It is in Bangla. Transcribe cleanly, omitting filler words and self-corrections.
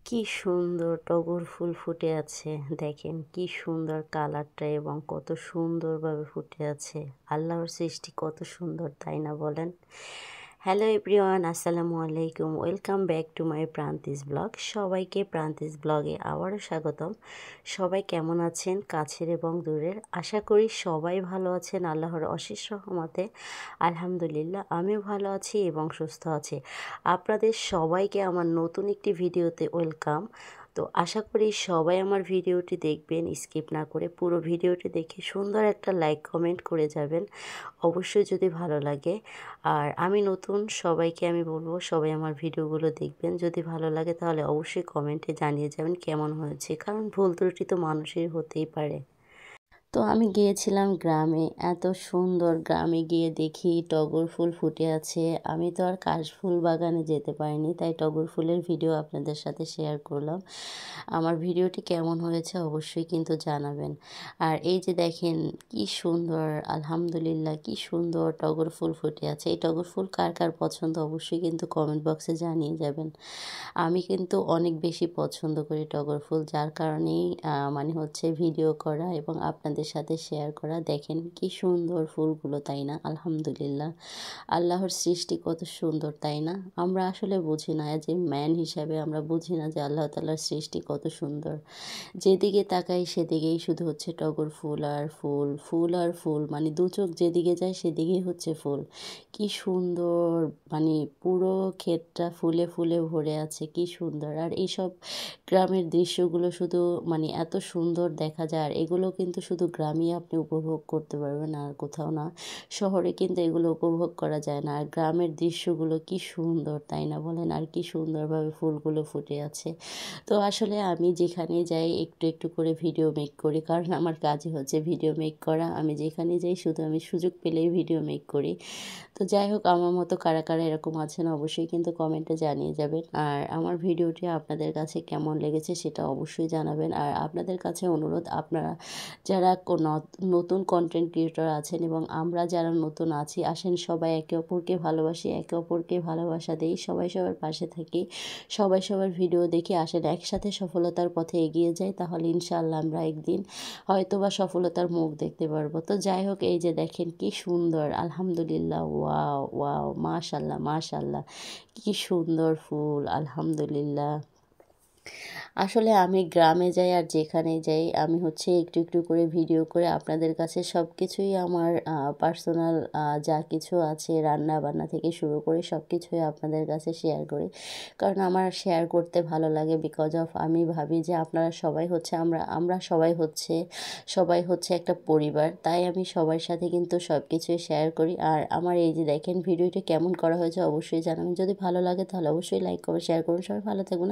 কি সুন্দর টগর ফুল ফুটে আছে। দেখেন কি সুন্দর কালারটা এবং কত সুন্দরভাবে ফুটে আছে। আল্লাহর সৃষ্টি কত সুন্দর, তাই না বলেন? হ্যালো এভরিওয়ান, আসসালামু আলাইকুম। ওয়েলকাম ব্যাক টু মাই প্রান্তিস ব্লগ। সবাইকে প্রান্তিস ব্লগে আবারও স্বাগতম। সবাই কেমন আছেন, কাছের এবং দূরের? আশা করি সবাই ভালো আছেন আল্লাহর অশেষ রহমতে। আলহামদুলিল্লাহ আমিও ভালো আছি এবং সুস্থ আছি। আপনাদের সবাইকে আমার নতুন একটি ভিডিওতে ওয়েলকাম। তো আশা করি সবাই আমার ভিডিওটি দেখবেন, স্কিপ না করে পুরো ভিডিওটি দেখে সুন্দর একটা লাইক কমেন্ট করে যাবেন অবশ্যই যদি ভালো লাগে। আর আমি নতুন, সবাইকে আমি বলবো সবাই আমার ভিডিওগুলো দেখবেন, যদি ভালো লাগে তাহলে অবশ্যই কমেন্টে জানিয়ে যাবেন কেমন হয়েছে, কারণ ভুল ত্রুটি তো মানুষের হতেই পারে। তো আমি গিয়েছিলাম গ্রামে, এত সুন্দর গ্রামে গিয়ে দেখি টগর ফুল ফুটে আছে। আমি তো আর কাশফুল বাগানে যেতে পারিনি, তাই টগর ফুলের ভিডিও আপনাদের সাথে শেয়ার করলাম। আমার ভিডিওটি কেমন হয়েছে অবশ্যই কিন্তু জানাবেন। আর এই যে দেখেন কি সুন্দর, আলহামদুলিল্লাহ কি সুন্দর টগর ফুল ফুটে আছে। এই টগর ফুল কার কার পছন্দ অবশ্যই কিন্তু কমেন্ট বক্সে জানিয়ে যাবেন। আমি কিন্তু অনেক বেশি পছন্দ করি টগর ফুল, যার কারণেই মানে হচ্ছে ভিডিও করা এবং আপনাদের সাথে শেয়ার করা। দেখেন কি সুন্দর ফুলগুলো, তাই না? আলহামদুলিল্লাহ আল্লাহর সৃষ্টি কত সুন্দর, তাই না? আমরা আসলে বুঝি না, যে ম্যান হিসাবে আমরা বুঝি না যে আল্লাহ তাআলার সৃষ্টি কত সুন্দর। যেদিকে তাকাই সেদিকেই শুধু হচ্ছে টগর ফুল আর ফুল, ফুল আর ফুল, মানে দু চোখ যেদিকে যায় সেদিকেই হচ্ছে ফুল। কি সুন্দর, মানে পুরো ক্ষেতটা ফুলে ফুলে ভরে আছে, কি সুন্দর। আর এইসব গ্রামের দৃশ্যগুলো শুধু মানে এত সুন্দর দেখা যায়, আর এগুলো কিন্তু শুধু গ্রামেই আপনি উপভোগ করতে পারবেন, আর কোথাও না। শহরে কিন্তু এগুলো উপভোগ করা যায় না। আর গ্রামের দৃশ্যগুলো কি সুন্দর, তাই না বলেন? আর কি সুন্দরভাবে ফুলগুলো ফুটে আছে। তো আসলে আমি যেখানে যাই একটু একটু করে ভিডিও মেক করি, কারণ আমার কাজই হচ্ছে ভিডিও মেক করা। আমি যেখানে যাই শুধু আমি সুযোগ পেলেই ভিডিও মেক করি। তো যাই হোক, আমার মতো কারা কারা এরকম আছেন অবশ্যই কিন্তু কমেন্টে জানিয়ে যাবেন। আর আমার ভিডিওটি আপনাদের কাছে কেমন লেগেছে সেটা অবশ্যই জানাবেন। আর আপনাদের কাছে অনুরোধ, আপনারা যারা নতুন কন্টেন্ট ক্রিয়েটর আছেন এবং আমরা যারা নতুন আছি, আসেন সবাই একে অপরকে ভালোবাসি, একে অপরকে ভালোবাসা দেই, সবাই সবার পাশে থাকি, সবাই সবার ভিডিও দেখি, আসেন একসাথে সফলতার পথে এগিয়ে যাই। তাহলে ইনশাআল্লাহ আমরা একদিন হয়তোবা সফলতার মুখ দেখতে পারবো। তো যাই হোক, এই যে দেখেন কি সুন্দর, আলহামদুলিল্লাহ, ওয়াও ওয়াও, মাশাল্লাহ মাশাল্লাহ, কি সুন্দর ফুল, আলহামদুলিল্লাহ। আসলে আমি গ্রামে যাই আর যেখানে যাই আমি হচ্ছে একটু একটু করে ভিডিও করে আপনাদের কাছে সব কিছুই আমার পার্সোনাল যা কিছু আছে রান্না বান্না থেকে শুরু করে সব কিছুই আপনাদের কাছে শেয়ার করি, কারণ আমার শেয়ার করতে ভালো লাগে। বিকজ অফ আমি ভাবি যে আপনারা সবাই হচ্ছে, আমরা সবাই হচ্ছে একটা পরিবার, তাই আমি সবার সাথে কিন্তু সব কিছুই শেয়ার করি। আর আমার এই যে দেখেন ভিডিওটি কেমন করা হয়েছে অবশ্যই জানাবেন, যদি ভালো লাগে তাহলে অবশ্যই লাইক করুন, শেয়ার করুন। সবাই ভালো থাকবেন।